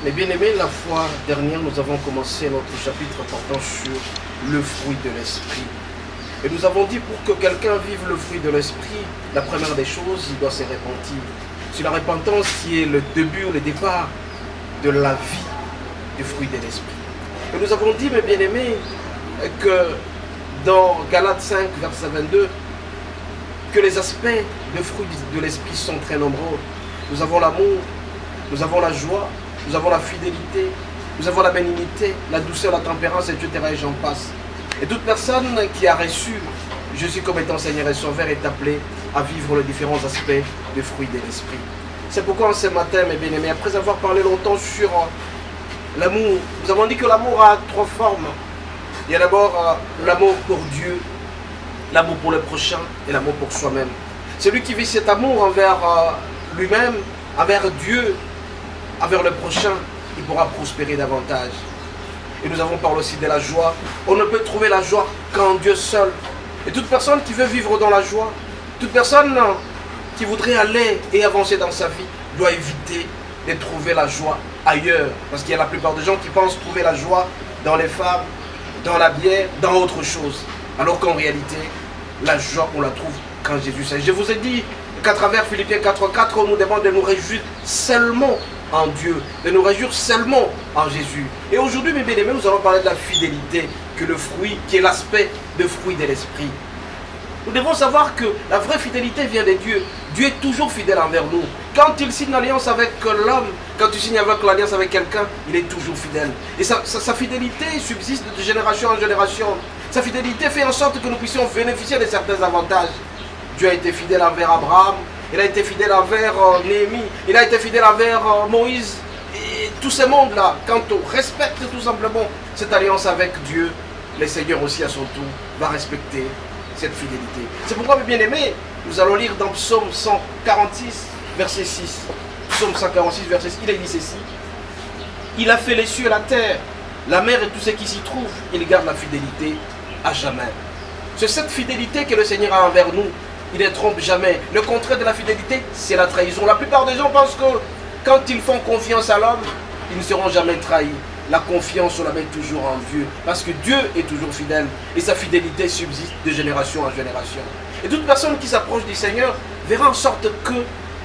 Mais bien aimé, la fois dernière, nous avons commencé notre chapitre portant sur le fruit de l'esprit. Et nous avons dit pour que quelqu'un vive le fruit de l'esprit, la première des choses, il doit se repentir. C'est la repentance qui est le début ou le départ de la vie du fruit de l'esprit. Et nous avons dit, mes bien-aimés, que dans Galates 5, verset 22, que les aspects de fruits de l'esprit sont très nombreux. Nous avons l'amour, nous avons la joie, nous avons la fidélité, nous avons la bénignité, la douceur, la tempérance, etc. et j'en passe. Et toute personne qui a reçu Jésus comme étant Seigneur et Sauveur est appelée à vivre les différents aspects des fruits de l'esprit. C'est pourquoi ce matin, mes bien-aimés, après avoir parlé longtemps sur l'amour, nous avons dit que l'amour a trois formes. Il y a d'abord l'amour pour Dieu, l'amour pour le prochain et l'amour pour soi-même. Celui qui vit cet amour envers lui-même, envers Dieu, envers le prochain, il pourra prospérer davantage. Et nous avons parlé aussi de la joie. On ne peut trouver la joie qu'en Dieu seul. Et toute personne qui veut vivre dans la joie, toute personne qui voudrait aller et avancer dans sa vie, doit éviter de trouver la joie ailleurs. Parce qu'il y a la plupart des gens qui pensent trouver la joie dans les femmes, dans la bière, dans autre chose. Alors qu'en réalité, la joie, on la trouve quand Jésus sait. Je vous ai dit qu'à travers Philippiens 4.4, on nous demande de nous réjouir seulement en Dieu, de nous réjouir seulement en Jésus. Et aujourd'hui, mes bien-aimés, nous allons parler de la fidélité, que le fruit, qui est l'aspect de fruit de l'esprit. Nous devons savoir que la vraie fidélité vient de Dieu. Dieu est toujours fidèle envers nous. Quand il signe l'alliance avec l'homme, quand tu signes avec l'alliance avec quelqu'un, il est toujours fidèle. Et sa fidélité subsiste de génération en génération. Sa fidélité fait en sorte que nous puissions bénéficier de certains avantages. Dieu a été fidèle envers Abraham, il a été fidèle envers Néhémie, il a été fidèle envers Moïse. Et tous ces mondes-là, quand on respecte tout simplement cette alliance avec Dieu, le Seigneur aussi à son tour va respecter cette fidélité. C'est pourquoi, mes bien-aimés, nous allons lire dans Psaume 146, verset 6. Psaume 146, verset 6, il a dit ceci. Il a fait les cieux et la terre, la mer et tout ce qui s'y trouve. Il garde la fidélité à jamais. C'est cette fidélité que le Seigneur a envers nous. Il ne trompe jamais. Le contraire de la fidélité, c'est la trahison. La plupart des gens pensent que quand ils font confiance à l'homme, ils ne seront jamais trahis. La confiance, on la met toujours en Dieu. Parce que Dieu est toujours fidèle. Et sa fidélité subsiste de génération en génération. Et toute personne qui s'approche du Seigneur verra en sorte que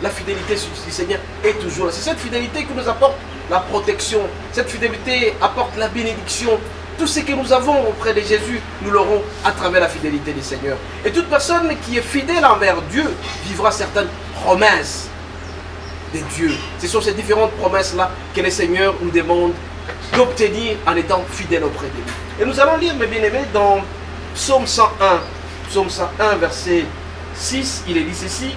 la fidélité du Seigneur est toujours là. C'est cette fidélité qui nous apporte la protection. Cette fidélité apporte la bénédiction. Tout ce que nous avons auprès de Jésus, nous l'aurons à travers la fidélité du Seigneur. Et toute personne qui est fidèle envers Dieu vivra certaines promesses de Dieu. Ce sont ces différentes promesses-là que le Seigneur nous demande d'obtenir en étant fidèle auprès de lui. Et nous allons lire, mes bien-aimés, dans Psaume 101. Psaume 101, verset 6, il est dit ceci.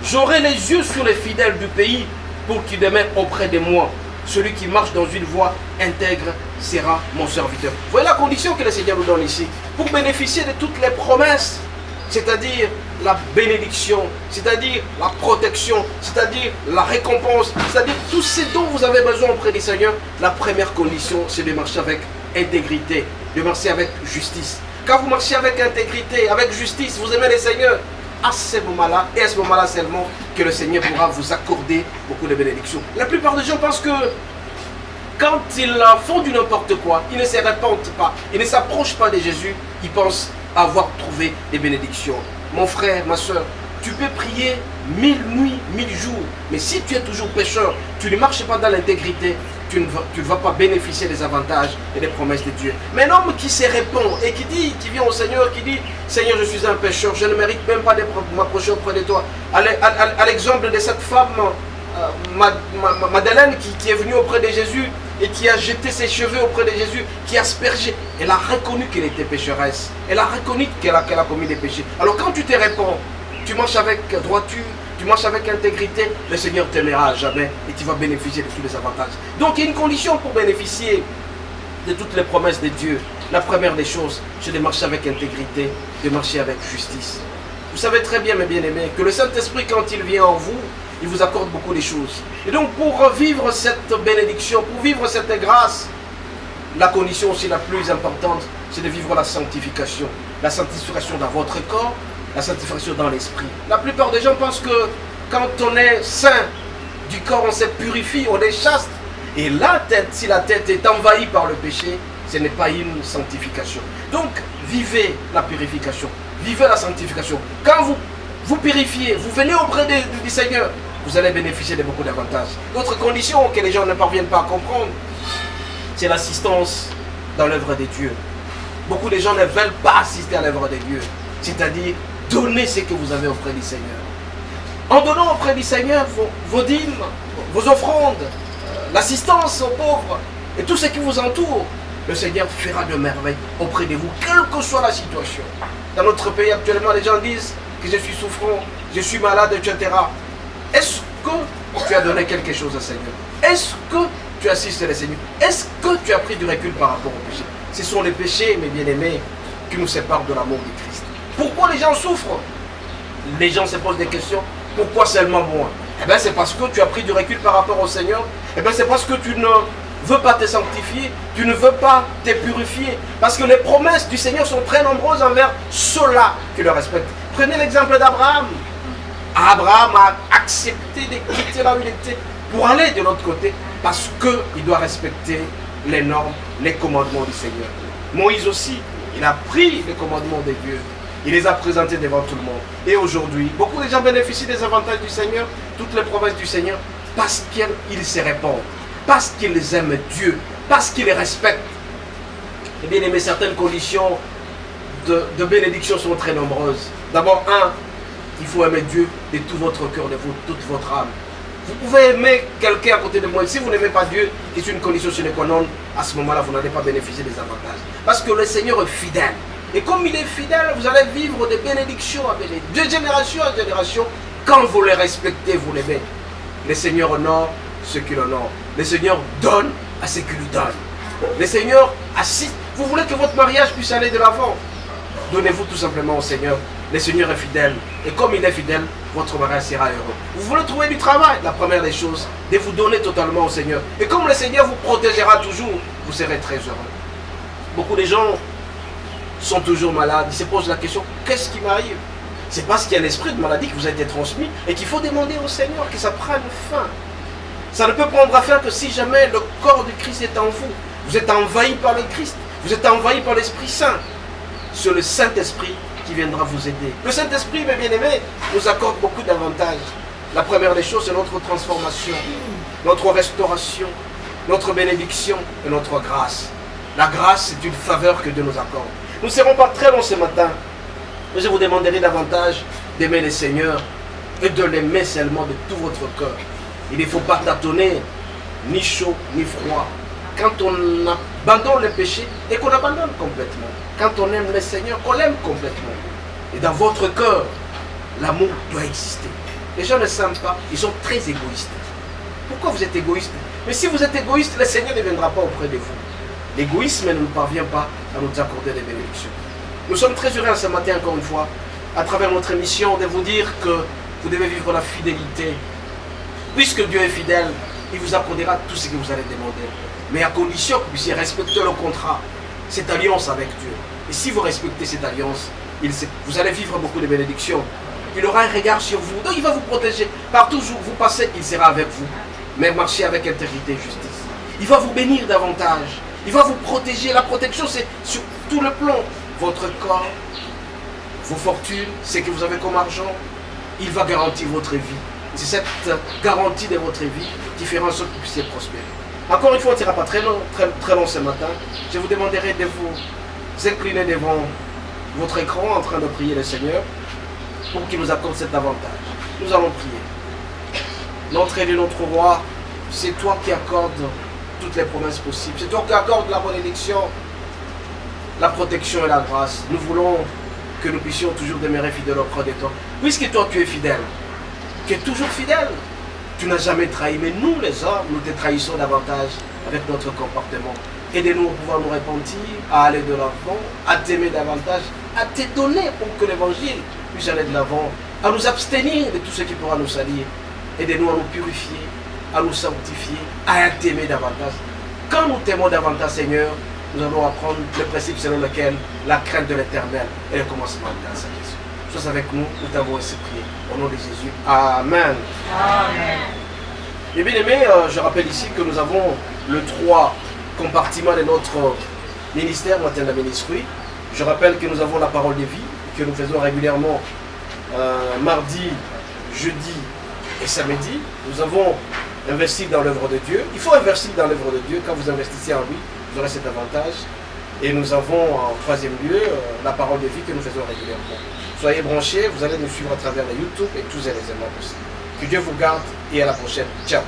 J'aurai les yeux sur les fidèles du pays pour qu'ils demeurent auprès de moi. Celui qui marche dans une voie intègre sera mon serviteur. Voilà la condition que le Seigneur nous donne ici. Pour bénéficier de toutes les promesses, c'est-à-dire la bénédiction, c'est-à-dire la protection, c'est-à-dire la récompense, c'est-à-dire tout ce dont vous avez besoin auprès du Seigneur, la première condition, c'est de marcher avec intégrité, de marcher avec justice. Quand vous marchez avec intégrité, avec justice, vous aimez le Seigneur, à ce moment-là, et à ce moment-là seulement, que le Seigneur pourra vous accorder beaucoup de bénédictions. La plupart des gens pensent que quand ils font du n'importe quoi, ils ne se répandent pas, ils ne s'approchent pas de Jésus, ils pensent avoir trouvé des bénédictions. Mon frère, ma soeur, tu peux prier 1000 nuits, 1000 jours, mais si tu es toujours pécheur, tu ne marches pas dans l'intégrité, tu ne vas pas bénéficier des avantages et des promesses de Dieu. Mais un homme qui se répand et qui vient au Seigneur, qui dit « Seigneur, je suis un pécheur, je ne mérite même pas de m'approcher auprès de toi. » À l'exemple de cette femme, Madeleine, qui est venue auprès de Jésus et qui a jeté ses cheveux auprès de Jésus, qui a aspergé. Elle a reconnu qu'elle était pécheresse. Elle a reconnu qu'elle a commis des péchés. Alors quand tu te réponds, tu marches avec droiture, tu marches avec intégrité, le Seigneur t'aimera à jamais et tu vas bénéficier de tous les avantages. Donc il y a une condition pour bénéficier de toutes les promesses de Dieu. La première des choses, c'est de marcher avec intégrité, de marcher avec justice. Vous savez très bien, mes bien-aimés, que le Saint-Esprit, quand il vient en vous, il vous accorde beaucoup de choses. Et donc pour vivre cette bénédiction, pour vivre cette grâce, la condition aussi la plus importante, c'est de vivre la sanctification. La sanctification dans votre corps, la sanctification dans l'esprit. La plupart des gens pensent que quand on est saint du corps, on se purifie, on est chaste. Et la tête, si la tête est envahie par le péché, ce n'est pas une sanctification. Donc, vivez la purification, vivez la sanctification. Quand vous purifiez, vous venez auprès du Seigneur, vous allez bénéficier de beaucoup d'avantages. D'autres conditions que les gens ne parviennent pas à comprendre, c'est l'assistance dans l'œuvre des dieux. Beaucoup de gens ne veulent pas assister à l'œuvre des dieux, c'est-à-dire donner ce que vous avez auprès du Seigneur. En donnant auprès du Seigneur vos dîmes, vos offrandes, l'assistance aux pauvres et tout ce qui vous entoure, le Seigneur fera de merveilles auprès de vous, quelle que soit la situation. Dans notre pays actuellement, les gens disent que je suis souffrant, je suis malade, etc. Est-ce que tu as donné quelque chose au Seigneur? Est-ce que tu assistes le Seigneur? Est-ce que tu as pris du recul par rapport au péché? Ce sont les péchés, mes bien-aimés, qui nous séparent de l'amour de Christ. Pourquoi les gens souffrent? Les gens se posent des questions. Pourquoi seulement moi? Eh bien, c'est parce que tu as pris du recul par rapport au Seigneur. Eh bien, c'est parce que tu ne veux pas te sanctifier, tu ne veux pas te purifier. Parce que les promesses du Seigneur sont très nombreuses envers ceux-là qui le respectent. Prenez l'exemple d'Abraham. Abraham a accepté de quitter là où il était pour aller de l'autre côté parce qu'il doit respecter les normes, les commandements du Seigneur. Moïse aussi, il a pris les commandements de Dieu. Il les a présentés devant tout le monde. Et aujourd'hui, beaucoup de gens bénéficient des avantages du Seigneur, toutes les promesses du Seigneur, parce qu'ils se répandent, parce qu'ils aiment Dieu, parce qu'ils les respectent. Et bien aimé, certaines conditions de bénédiction sont très nombreuses. D'abord, il faut aimer Dieu de tout votre cœur, de toute votre âme. Vous pouvez aimer quelqu'un à côté de moi. Si vous n'aimez pas Dieu, c'est une condition sine qua non. À ce moment-là, vous n'allez pas bénéficier des avantages. Parce que le Seigneur est fidèle. Et comme il est fidèle, vous allez vivre des bénédictions de génération en génération. Quand vous les respectez, vous l'aimez. Le Seigneur honore ceux qui l'honorent. Le Seigneur donne à ceux qui lui donnent. Le Seigneur assiste. Vous voulez que votre mariage puisse aller de l'avant. Donnez-vous tout simplement au Seigneur. Le Seigneur est fidèle. Et comme il est fidèle, votre mariage sera heureux. Vous voulez trouver du travail? La première des choses, de vous donner totalement au Seigneur. Et comme le Seigneur vous protégera toujours, vous serez très heureux. Beaucoup de gens sont toujours malades. Ils se posent la question, qu'est-ce qui m'arrive? C'est parce qu'il y a l'esprit de maladie qui vous a été transmis et qu'il faut demander au Seigneur que ça prenne fin. Ça ne peut prendre fin que si jamais le corps du Christ est en vous. Vous êtes envahi par le Christ. Vous êtes envahi par l'Esprit Saint. C'est le Saint-Esprit qui viendra vous aider. Le Saint-Esprit, mes bien-aimés, nous accorde beaucoup d'avantages. La première des choses, c'est notre transformation, notre restauration, notre bénédiction et notre grâce. La grâce, c'est une faveur que Dieu nous accorde. Nous ne serons pas très longs ce matin, mais je vous demanderai davantage d'aimer le Seigneur et de l'aimer seulement de tout votre cœur. Il ne faut pas tâtonner, ni chaud, ni froid. Quand on abandonne le péché et qu'on abandonne complètement. Quand on aime le Seigneur, qu'on l'aime complètement. Et dans votre cœur, l'amour doit exister. Les gens ne s'aiment pas, ils sont très égoïstes. Pourquoi vous êtes égoïste? Mais si vous êtes égoïste, le Seigneur ne viendra pas auprès de vous. L'égoïsme ne nous parvient pas à nous accorder des bénédictions. Nous sommes très heureux ce matin, encore une fois, à travers notre émission, de vous dire que vous devez vivre la fidélité. Puisque Dieu est fidèle, il vous accordera tout ce que vous allez demander. Mais à condition que vous puissiez respecter le contrat, cette alliance avec Dieu. Et si vous respectez cette alliance, vous allez vivre beaucoup de bénédictions. Il aura un regard sur vous. Donc il va vous protéger. Partout où vous passez, il sera avec vous. Mais marchez avec intégrité et justice. Il va vous bénir davantage. Il va vous protéger. La protection, c'est sur tout le plan. Votre corps, vos fortunes, ce que vous avez comme argent, il va garantir votre vie. C'est cette garantie de votre vie qui fera en sorte que vous puissiez prospérer. Encore une fois, on ne sera pas très long ce matin. Je vous demanderai de vous incliner devant votre écran en train de prier le Seigneur pour qu'il nous accorde cet avantage. Nous allons prier. Notre élu, notre roi, c'est toi qui accordes toutes les promesses possibles. C'est toi qui accordes la bénédiction, la protection et la grâce. Nous voulons que nous puissions toujours demeurer fidèles auprès de toi. Puisque toi, tu es fidèle, tu es toujours fidèle. Tu n'as jamais trahi, mais nous les hommes, nous te trahissons davantage avec notre comportement. Aidez-nous à pouvoir nous repentir, à aller de l'avant, à t'aimer davantage, à te donner pour que l'évangile puisse aller de l'avant, à nous abstenir de tout ce qui pourra nous salir. Aidez-nous à nous purifier, à nous sanctifier, à t'aimer davantage. Quand nous t'aimons davantage, Seigneur, nous allons apprendre le principe selon lequel la crainte de l'Éternel est le commencement de la sagesse. Sois avec nous, nous t'avons ainsi prié. Au nom de Jésus. Amen. Amen. Et bien aimé, je rappelle ici que nous avons le 3 compartiments de notre ministère, Matenda Ministry. Je rappelle que nous avons la parole de vie, que nous faisons régulièrement mardi, jeudi et samedi. Nous avons investi dans l'œuvre de Dieu. Il faut investir dans l'œuvre de Dieu. Quand vous investissez en lui, vous aurez cet avantage. Et nous avons en troisième lieu la parole de vie que nous faisons régulièrement. Soyez branchés, vous allez nous suivre à travers les YouTube et tous les éléments possibles. Que Dieu vous garde et à la prochaine. Ciao.